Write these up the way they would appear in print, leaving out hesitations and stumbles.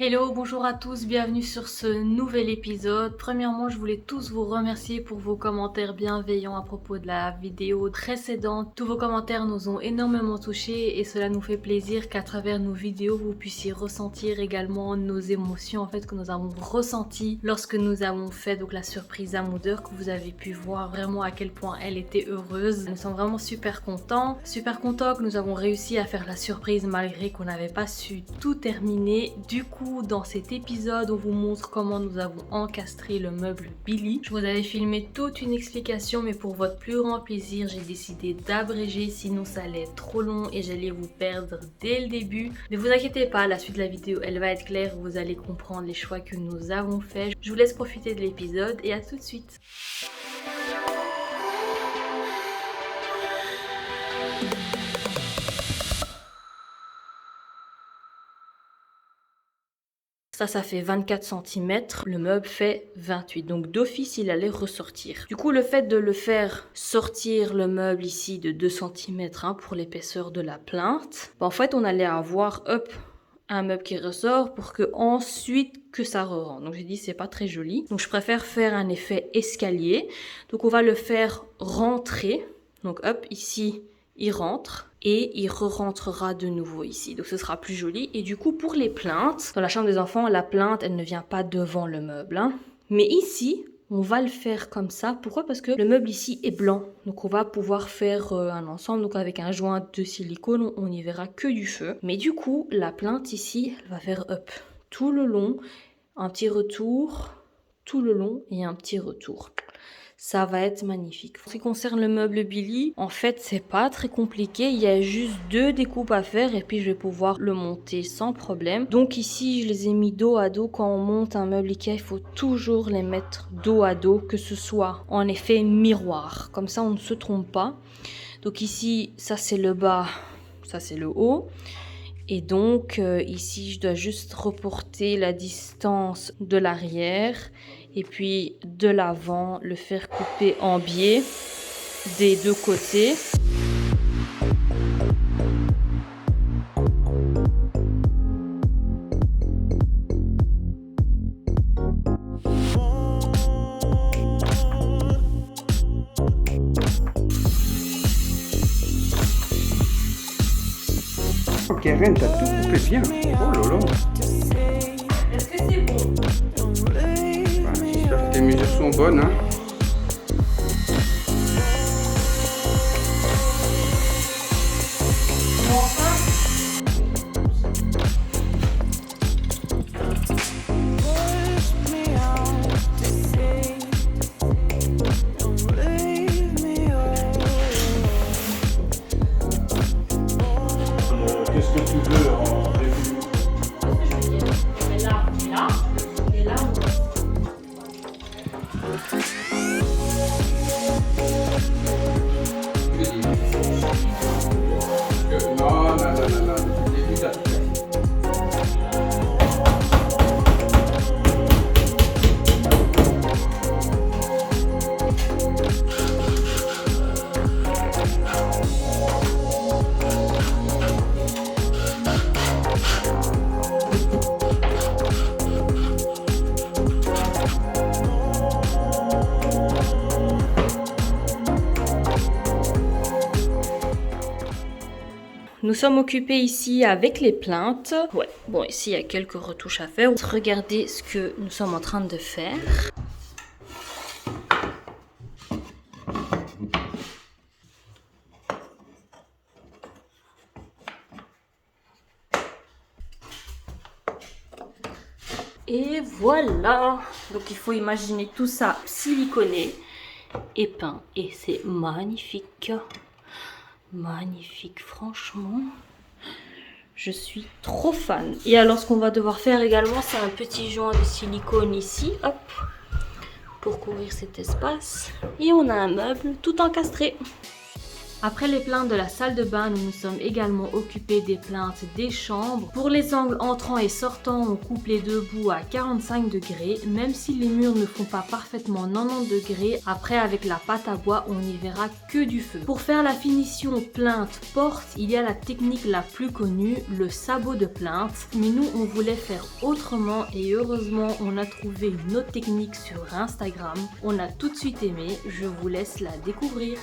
Hello, bonjour à tous, bienvenue sur ce nouvel épisode. Premièrement, je voulais tous vous remercier pour vos commentaires bienveillants à propos de la vidéo précédente. Tous vos commentaires nous ont énormément touchés et cela nous fait plaisir qu'à travers nos vidéos, vous puissiez ressentir également nos émotions que nous avons ressenties lorsque nous avons fait la surprise à Mouder, que vous avez pu voir vraiment à quel point elle était heureuse. Nous sommes vraiment super contents que nous avons réussi à faire la surprise malgré qu'on n'avait pas su tout terminer. Du coup, dans cet épisode, on vous montre comment nous avons encastré le meuble Billy. Je vous avais filmé toute une explication, mais pour votre plus grand plaisir, j'ai décidé d'abréger, sinon ça allait être trop long et j'allais vous perdre dès le début. Ne vous inquiétez pas, la suite de la vidéo, elle va être claire, vous allez comprendre les choix que nous avons faits. Je vous laisse profiter de l'épisode et à tout de suite. Ça fait 24 cm, le meuble fait 28, donc d'office il allait ressortir. Du coup, le fait de le faire sortir le meuble ici de 2 cm pour l'épaisseur de la plinthe, en fait on allait avoir un meuble qui ressort pour que ensuite que ça re-rentre. Donc j'ai dit c'est pas très joli, donc je préfère faire un effet escalier. Donc on va le faire rentrer, donc ici il rentre et il re-rentrera de nouveau ici, donc ce sera plus joli. Et du coup pour les plinthes, dans la chambre des enfants, la plinthe elle ne vient pas devant le meuble, mais ici on va le faire comme ça. Pourquoi? Parce que le meuble ici est blanc, donc on va pouvoir faire un ensemble, donc avec un joint de silicone on n'y verra que du feu. Mais du coup la plinthe ici elle va faire tout le long, un petit retour, tout le long et un petit retour. Ça va être magnifique. En ce qui concerne le meuble Billy, en fait c'est pas très compliqué, il y a juste 2 découpes à faire et puis je vais pouvoir le monter sans problème. Donc ici je les ai mis dos à dos. Quand on monte un meuble Ikea, il faut toujours les mettre dos à dos, que ce soit en effet miroir, comme ça on ne se trompe pas. Donc ici ça c'est le bas, ça c'est le haut. Et donc ici je dois juste reporter la distance de l'arrière et puis de l'avant, le faire couper en biais des 2 côtés. Karen, t'as tout coupé bien. Oh lolo. Est-ce que c'est bon? J'espère que tes mesures sont bonnes. Qu'est-ce que tu veux en début? Là, et là. Non, depuis le début, t'as tout fait. Nous sommes occupés ici avec les plinthes. Ouais, bon, ici il y a quelques retouches à faire. Regardez ce que nous sommes en train de faire. Et voilà. Donc il faut imaginer tout ça siliconé et peint. Et c'est magnifique. Magnifique, franchement. Je suis trop fan. Et alors ce qu'on va devoir faire également, c'est un petit joint de silicone ici, pour couvrir cet espace. Et on a un meuble tout encastré. Après les plaintes de la salle de bain, nous nous sommes également occupés des plaintes des chambres. Pour les angles entrants et sortants, on coupe les deux bouts à 45 degrés. Même si les murs ne font pas parfaitement 90 degrés, après avec la pâte à bois, on n'y verra que du feu. Pour faire la finition plainte-porte, il y a la technique la plus connue, le sabot de plainte. Mais nous, on voulait faire autrement et heureusement, on a trouvé une autre technique sur Instagram. On a tout de suite aimé, je vous laisse la découvrir.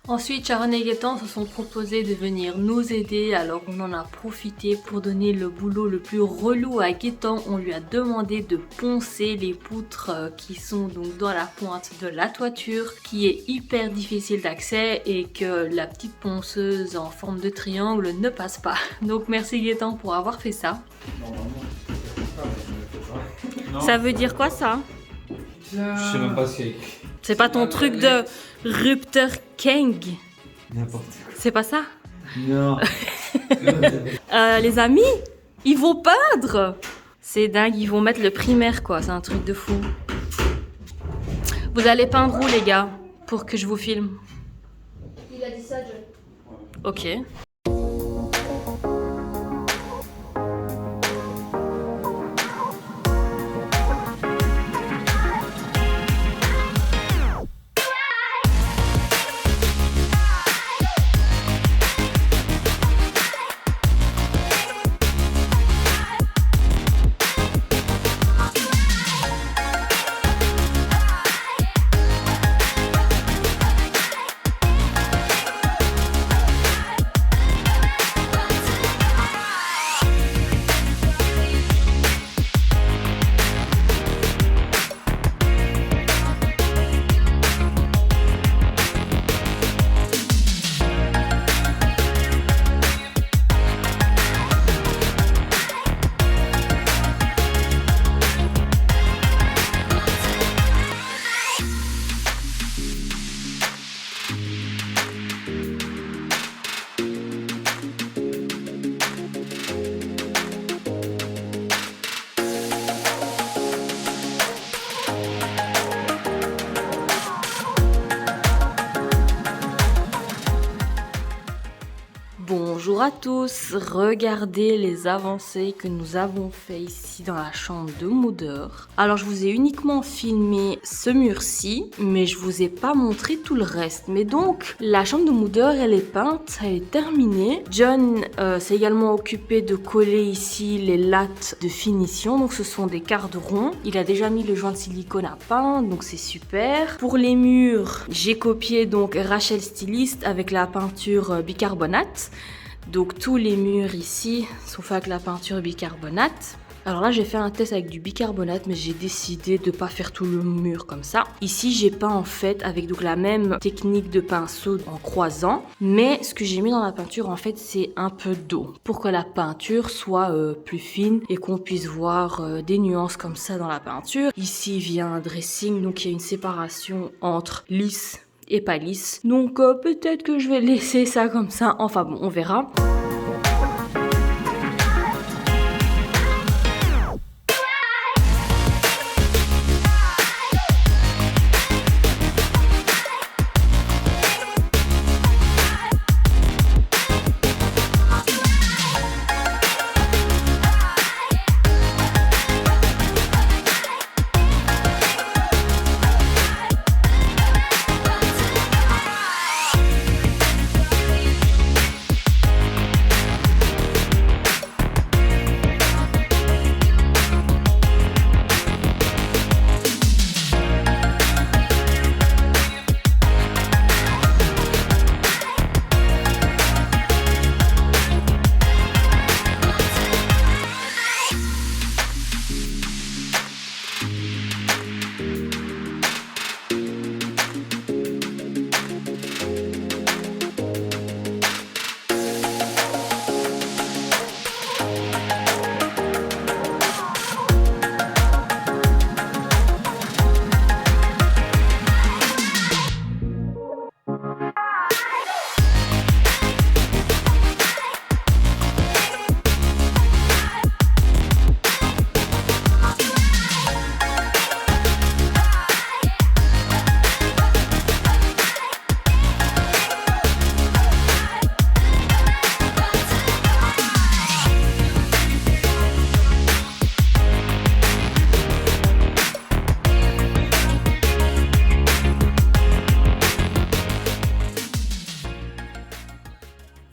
Ensuite, Sharon et Gaëtan se sont proposés de venir nous aider, alors on en a profité pour donner le boulot le plus relou à Gaëtan. On lui a demandé de poncer les poutres qui sont donc dans la pointe de la toiture, qui est hyper difficile d'accès et que la petite ponceuse en forme de triangle ne passe pas. Donc merci Gaëtan pour avoir fait ça. Ça veut dire quoi ça? Je sais même pas ce qu'il y a écrit. C'est pas ton truc de Rupter King? N'importe quoi. C'est pas ça? Non. Les amis, ils vont peindre! C'est dingue, ils vont mettre le primaire quoi, c'est un truc de fou. Vous allez peindre où les gars? Pour que je vous filme. Il a dit ça, John. Ok. Bonjour à tous, regardez les avancées que nous avons fait ici dans la chambre de Moudeur. Alors je vous ai uniquement filmé ce mur-ci, mais je vous ai pas montré tout le reste. Mais donc la chambre de Moudeur elle est peinte, elle est terminée. John s'est également occupé de coller ici les lattes de finition, donc ce sont des quarts ronds. Il a déjà mis le joint de silicone à peindre, donc c'est super. Pour les murs, j'ai copié donc Rachel Styliste avec la peinture bicarbonate. Donc tous les murs ici sont faits avec la peinture bicarbonate. Alors là j'ai fait un test avec du bicarbonate, mais j'ai décidé de pas faire tout le mur comme ça. Ici j'ai peint en fait avec donc la même technique de pinceau en croisant, mais ce que j'ai mis dans la peinture en fait c'est un peu d'eau pour que la peinture soit plus fine et qu'on puisse voir des nuances comme ça dans la peinture. Ici vient un dressing, donc il y a une séparation entre lisse et pas lisse. Donc peut-être que je vais laisser ça comme ça. Enfin bon, on verra.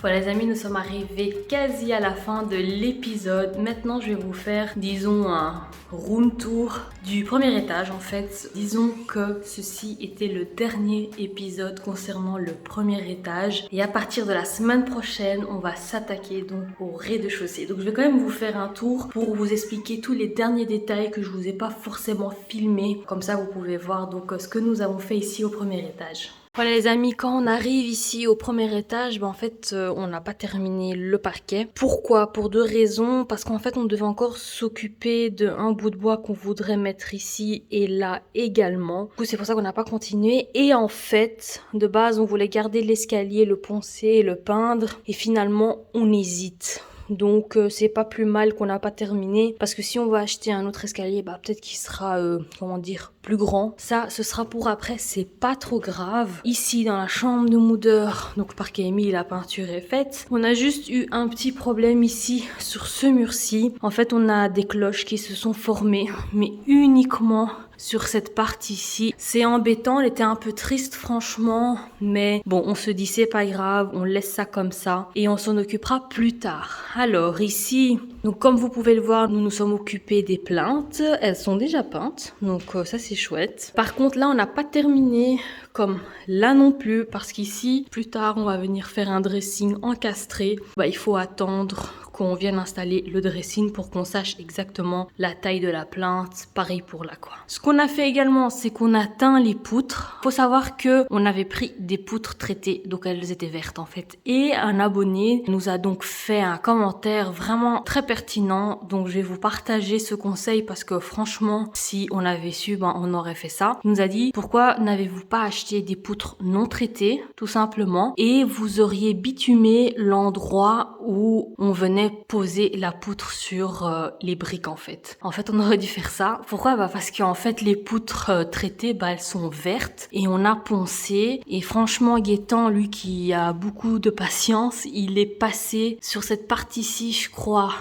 Voilà les amis, nous sommes arrivés quasi à la fin de l'épisode. Maintenant je vais vous faire, disons, un room tour du premier étage en fait. Disons que ceci était le dernier épisode concernant le premier étage. Et à partir de la semaine prochaine, on va s'attaquer donc au rez-de-chaussée. Donc je vais quand même vous faire un tour pour vous expliquer tous les derniers détails que je vous ai pas forcément filmés. Comme ça vous pouvez voir donc ce que nous avons fait ici au premier étage. Voilà les amis, quand on arrive ici au premier étage, en fait on n'a pas terminé le parquet. Pourquoi? Pour deux raisons. Parce qu'en fait on devait encore s'occuper d'un bout de bois qu'on voudrait mettre ici et là également. Du coup c'est pour ça qu'on n'a pas continué. Et en fait, de base on voulait garder l'escalier, le poncer, le peindre. Et finalement on hésite. Donc c'est pas plus mal qu'on n'a pas terminé, parce que si on va acheter un autre escalier, peut-être qu'il sera comment dire, plus grand. Ça ce sera pour après, c'est pas trop grave. Ici dans la chambre de moudeur, donc le parquet est mis, la peinture est faite. On a juste eu un petit problème ici sur ce mur-ci. En fait on a des cloches qui se sont formées, mais uniquement sur cette partie-ci. C'est embêtant, elle était un peu triste franchement, mais bon, on se dit c'est pas grave, on laisse ça comme ça et on s'en occupera plus tard. Alors ici, donc comme vous pouvez le voir, nous nous sommes occupés des plaintes. Elles sont déjà peintes, donc ça c'est chouette. Par contre là, on n'a pas terminé comme là non plus, parce qu'ici, plus tard, on va venir faire un dressing encastré. Il faut attendre qu'on vienne installer le dressing pour qu'on sache exactement la taille de la plainte. Pareil pour là quoi. Ce qu'on a fait également, c'est qu'on a teint les poutres. Faut savoir que on avait pris des poutres traitées, donc elles étaient vertes en fait. Et un abonné nous a donc fait un commentaire vraiment très pertinent. Donc je vais vous partager ce conseil parce que franchement, si on avait su, on aurait fait ça. Il nous a dit, pourquoi n'avez-vous pas acheté des poutres non traitées, tout simplement, et vous auriez bitumé l'endroit où on venait poser la poutre sur les briques en fait. En fait, on aurait dû faire ça. Pourquoi? Parce qu'en fait, les poutres traitées, elles sont vertes et on a poncé. Et franchement, Gaëtan, lui qui a beaucoup de patience, il est passé sur cette partie-ci, je crois,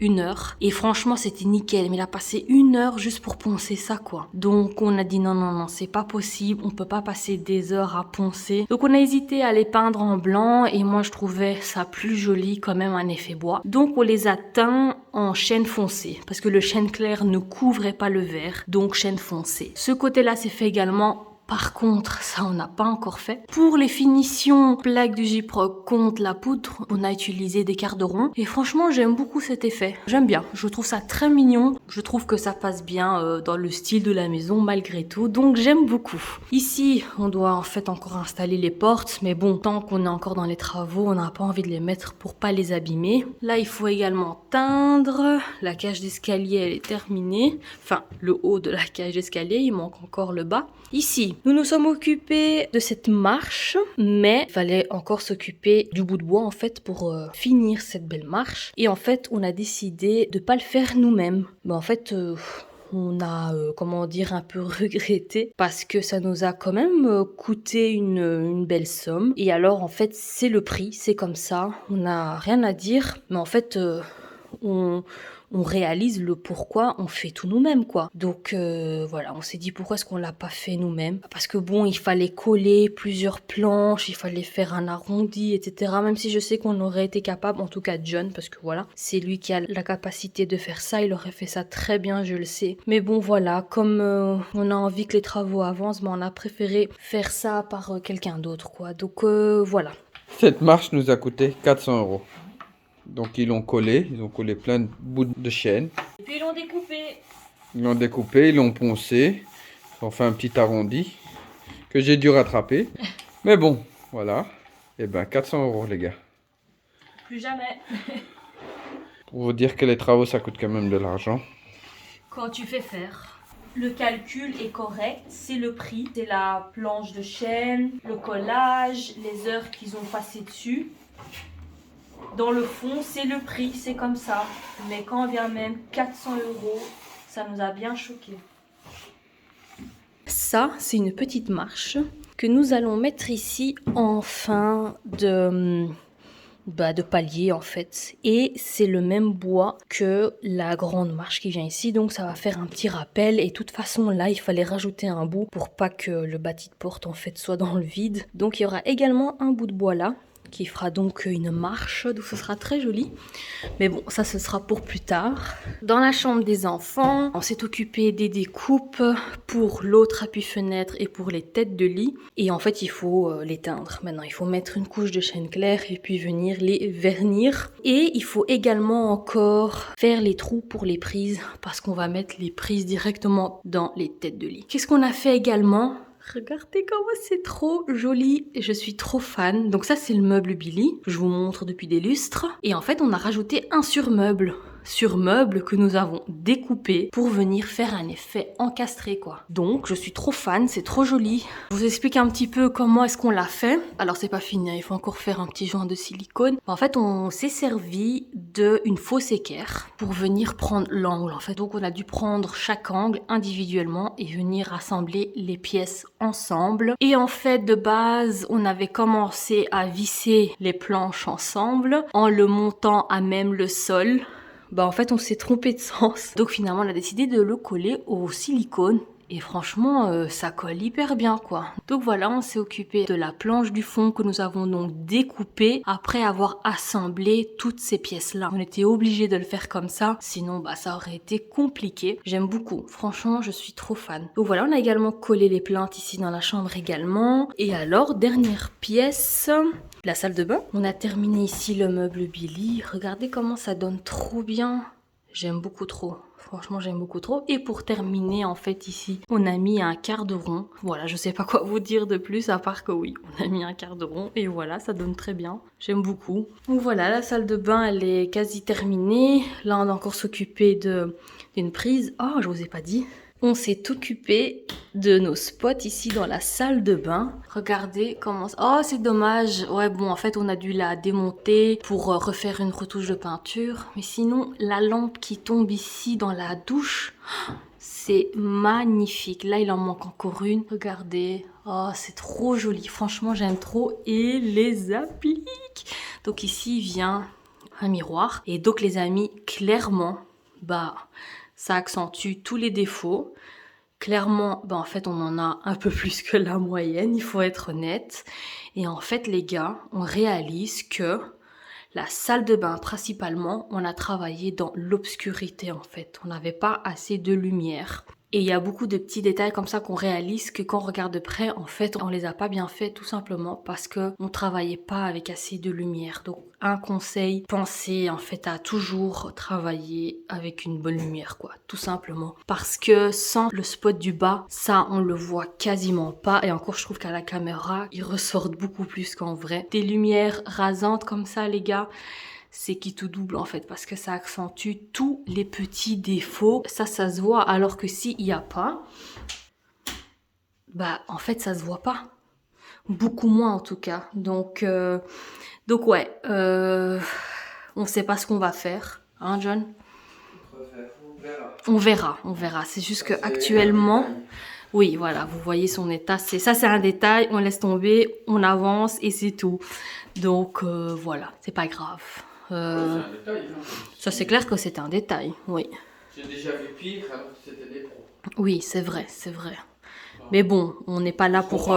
1 heure. Et franchement, c'était nickel. Mais il a passé 1 heure juste pour poncer ça, quoi. Donc, on a dit non, c'est pas possible. On peut pas passer des heures à poncer. Donc, on a hésité à les peindre en blanc. Et moi, je trouvais ça plus joli, quand même, un effet bois. Donc, on les a teints en chêne foncé. Parce que le chêne clair ne couvrait pas le vert. Donc, chêne foncé. Ce côté-là, c'est fait également. Par contre, ça on n'a pas encore fait. Pour les finitions, plaque du gyproc contre la poudre, on a utilisé des quarts de rond. Et franchement, j'aime beaucoup cet effet. J'aime bien. Je trouve ça très mignon. Je trouve que ça passe bien dans le style de la maison malgré tout. Donc j'aime beaucoup. Ici, on doit en fait encore installer les portes. Mais bon, tant qu'on est encore dans les travaux, on n'a pas envie de les mettre pour pas les abîmer. Là, il faut également teindre. La cage d'escalier, elle est terminée. Enfin, le haut de la cage d'escalier, il manque encore le bas. Ici, Nous nous sommes occupés de cette marche, mais il fallait encore s'occuper du bout de bois en fait pour finir cette belle marche. Et en fait, on a décidé de pas le faire nous-mêmes. Mais en fait, on a, comment dire, un peu regretté parce que ça nous a quand même coûté une belle somme. Et alors, en fait, c'est le prix, c'est comme ça. On n'a rien à dire, mais en fait, on réalise le pourquoi on fait tout nous-mêmes, quoi. Donc voilà, on s'est dit pourquoi est-ce qu'on l'a pas fait nous-mêmes. Parce que bon, il fallait coller plusieurs planches, il fallait faire un arrondi, etc. Même si je sais qu'on aurait été capable, en tout cas John, parce que voilà, c'est lui qui a la capacité de faire ça, il aurait fait ça très bien, je le sais. Mais bon voilà, comme on a envie que les travaux avancent, ben, on a préféré faire ça par quelqu'un d'autre, quoi. Donc voilà. Cette marche nous a coûté 400 €. Donc ils ont collé plein de bouts de chaîne. Et puis ils l'ont découpé. Ils l'ont découpé, ils l'ont poncé. Ils ont fait un petit arrondi que j'ai dû rattraper. Mais bon, voilà. Et ben 400 € les gars. Plus jamais. Pour vous dire que les travaux ça coûte quand même de l'argent. Quand tu fais faire, le calcul est correct, c'est le prix, c'est la planche de chaîne, le collage, les heures qu'ils ont passées dessus. Dans le fond, c'est le prix, c'est comme ça. Mais quand vient même 400 €, ça nous a bien choqués. Ça, c'est une petite marche que nous allons mettre ici en fin de palier en fait. Et c'est le même bois que la grande marche qui vient ici. Donc ça va faire un petit rappel. Et de toute façon, là, il fallait rajouter un bout pour pas que le bâti de porte en fait soit dans le vide. Donc il y aura également un bout de bois là, qui fera donc une marche, donc ce sera très joli. Mais bon, ça ce sera pour plus tard. Dans la chambre des enfants, on s'est occupé des découpes pour l'autre appui-fenêtre et pour les têtes de lit. Et en fait, il faut les teindre. Maintenant, il faut mettre une couche de chêne clair et puis venir les vernir. Et il faut également encore faire les trous pour les prises parce qu'on va mettre les prises directement dans les têtes de lit. Qu'est-ce qu'on a fait également ? Regardez comment c'est trop joli, je suis trop fan. Donc ça c'est le meuble Billy, je vous montre depuis des lustres. Et en fait on a rajouté un surmeuble que nous avons découpé pour venir faire un effet encastré quoi. Donc je suis trop fan, c'est trop joli. Je vous explique un petit peu comment est-ce qu'on l'a fait. Alors c'est pas fini, il faut encore faire un petit joint de silicone. En fait on s'est servi d'une fausse équerre pour venir prendre l'angle en fait. Donc on a dû prendre chaque angle individuellement et venir assembler les pièces ensemble. Et en fait de base on avait commencé à visser les planches ensemble en le montant à même le sol. Bah en fait on s'est trompé de sens. Donc finalement on a décidé de le coller au silicone. Et franchement, ça colle hyper bien quoi. Donc voilà, on s'est occupé de la planche du fond que nous avons donc découpée après avoir assemblé toutes ces pièces-là. On était obligé de le faire comme ça, sinon bah ça aurait été compliqué. J'aime beaucoup, franchement, je suis trop fan. Donc voilà, on a également collé les plaintes ici dans la chambre également. Et alors, dernière pièce, la salle de bain. On a terminé ici le meuble Billy. Regardez comment ça donne trop bien. J'aime beaucoup trop. Franchement, j'aime beaucoup trop. Et pour terminer, en fait, ici, on a mis un quart de rond. Voilà, je sais pas quoi vous dire de plus, à part que oui, on a mis un quart de rond. Et voilà, ça donne très bien. J'aime beaucoup. Donc voilà, la salle de bain, elle est quasi terminée. Là, on a encore s'occuper d'une prise. Oh, je vous ai pas dit. On s'est occupé de nos spots ici dans la salle de bain. Regardez comment... Oh, c'est dommage. Ouais, bon, en fait, on a dû la démonter pour refaire une retouche de peinture. Mais sinon, la lampe qui tombe ici dans la douche, c'est magnifique. Là, il en manque encore une. Regardez. Oh, c'est trop joli. Franchement, j'aime trop. Et les appliques. Donc ici, vient un miroir. Et donc, les amis, clairement, bah... ça accentue tous les défauts. Clairement, en fait, on en a un peu plus que la moyenne, il faut être honnête. Et en fait, les gars, on réalise que la salle de bain, principalement, on a travaillé dans l'obscurité, en fait. On n'avait pas assez de lumière. Et il y a beaucoup de petits détails comme ça qu'on réalise que quand on regarde de près, en fait, on les a pas bien fait tout simplement parce que on travaillait pas avec assez de lumière. Donc, un conseil, pensez en fait à toujours travailler avec une bonne lumière, quoi, tout simplement. Parce que sans le spot du bas, ça, on le voit quasiment pas. Et encore, je trouve qu'à la caméra, ils ressortent beaucoup plus qu'en vrai. Des lumières rasantes comme ça, les gars, c'est qui tout double en fait parce que ça accentue tous les petits défauts. Ça se voit alors que s'il n'y a pas, bah en fait ça se voit pas. Beaucoup moins en tout cas. Donc ouais, on sait pas ce qu'on va faire, hein John? On verra. C'est juste que actuellement, oui, voilà, vous voyez son état. C'est un détail. On laisse tomber, on avance et c'est tout. Donc voilà, c'est pas grave. C'est un détail, hein. Ça c'est clair que c'est un détail, oui. J'ai déjà vu pire alors que c'était des pros. Oui, c'est vrai. Mais bon, on n'est pas là pour...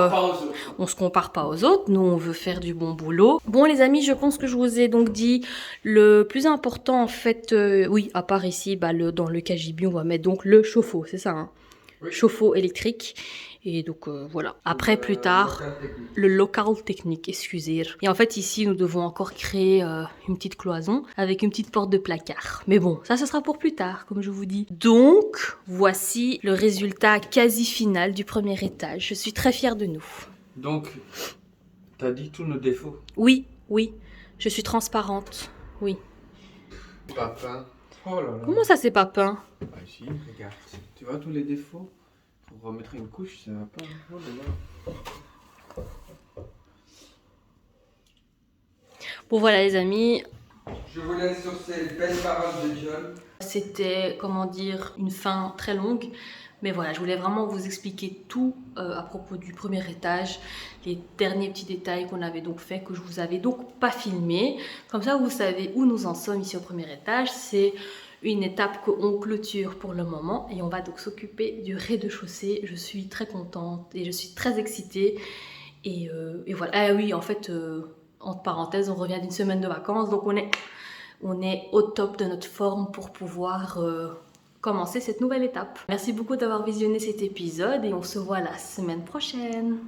on se compare pas aux autres, nous on veut faire du bon boulot. Bon les amis, je pense que je vous ai donc dit le plus important en fait, oui, à part ici, bah, dans le KGB, on va mettre donc le chauffe-eau, c'est ça, hein, Oui. chauffe-eau électrique. Et donc voilà. Après plus tard, le local technique, excusez. Et en fait ici, nous devons encore créer une petite cloison avec une petite porte de placard. Mais bon, ça ce sera pour plus tard, comme je vous dis. Donc, voici le résultat quasi final du premier étage. Je suis très fière de nous. Donc, t'as dit tous nos défauts. Oui, je suis transparente. Oui. Pas peint. Oh là là. Comment ça c'est pas peint? Ah ici, regarde. Tu vois tous les défauts? Pour remettre une couche, ça va pas. Oh là là. Bon voilà les amis. Je vous laisse sur ces belles paroles de John. C'était, comment dire, une fin très longue. Mais voilà, je voulais vraiment vous expliquer tout à propos du premier étage, les derniers petits détails qu'on avait donc fait, que je vous avais donc pas filmé. Comme ça, vous savez où nous en sommes ici au premier étage. C'est une étape qu'on clôture pour le moment et on va donc s'occuper du rez-de-chaussée. Je suis très contente et je suis très excitée. Et voilà. Ah oui, en fait, entre parenthèses, on revient d'une semaine de vacances, donc on est au top de notre forme pour pouvoir commencer cette nouvelle étape. Merci beaucoup d'avoir visionné cet épisode et on se voit la semaine prochaine.